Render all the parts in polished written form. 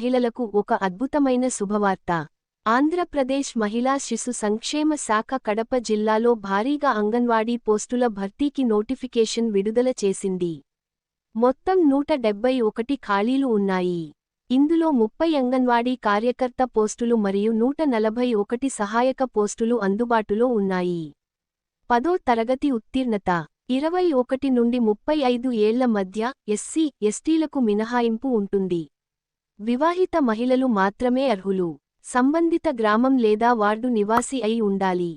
మహిళలకు ఒక అద్భుతమైన శుభవార్త. ఆంధ్రప్రదేశ్ మహిళా శిశు సంక్షేమ శాఖ కడప జిల్లాలో భారీగా అంగన్వాడీ పోస్టుల భర్తీకి నోటిఫికేషన్ విడుదల చేసింది. మొత్తం 171 ఖాళీలు ఉన్నాయి. ఇందులో 30 అంగన్వాడీ కార్యకర్త పోస్టులు మరియు 141 సహాయక పోస్టులు అందుబాటులో ఉన్నాయి. 10వ తరగతి ఉత్తీర్ణత 21 నుండి 35 ఏళ్ల మధ్య ఎస్సీ, ఎస్టీలకు మినహాయింపు ఉంటుంది. వివాహిత మహిళలు మాత్రమే అర్హులు. సంబంధిత గ్రామం లేదా వార్డు నివాసి అయి ఉండాలి.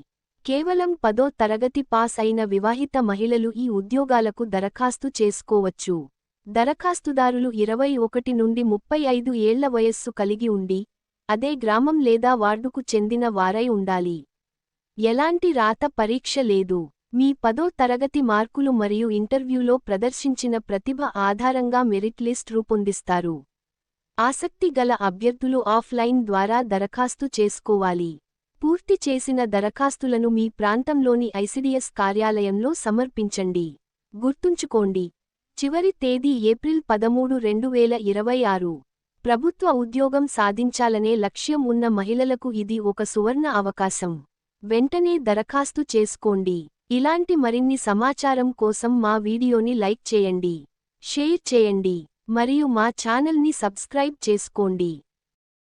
కేవలం 10వ తరగతి పాస్ అయిన వివాహిత మహిళలు ఈ ఉద్యోగాలకు దరఖాస్తు చేసుకోవచ్చు. దరఖాస్తుదారులు 21 నుండి 35 ఏళ్ల వయస్సు కలిగి ఉండి, అదే గ్రామం లేదా వార్డుకు చెందిన వారై ఉండాలి. ఎలాంటి రాత పరీక్ష లేదు. మీ 10వ తరగతి మార్కులు మరియు ఇంటర్వ్యూలో ప్రదర్శించిన ప్రతిభ ఆధారంగా మెరిట్ లిస్ట్ రూపొందిస్తారు. ఆసక్తి గల అభ్యర్థులు ఆఫ్లైన్ ద్వారా దరఖాస్తు చేసుకోవాలి. పూర్తి చేసిన దరఖాస్తులను మీ ప్రాంతంలోని ఐసిడిఎస్ కార్యాలయంలో సమర్పించండి. గుర్తుంచుకోండి, చివరి తేదీ ఏప్రిల్ 13, 2026. ప్రభుత్వ ఉద్యోగం సాధించాలనే లక్ష్యం ఉన్న మహిళలకు ఇది ఒక సువర్ణ అవకాశం. వెంటనే దరఖాస్తు చేసుకోండి. ఇలాంటి మరిన్ని సమాచారం కోసం మా వీడియోని లైక్ చేయండి, షేర్ చేయండి మరియు మా ఛానల్ని సబ్స్క్రైబ్ చేసుకోండి.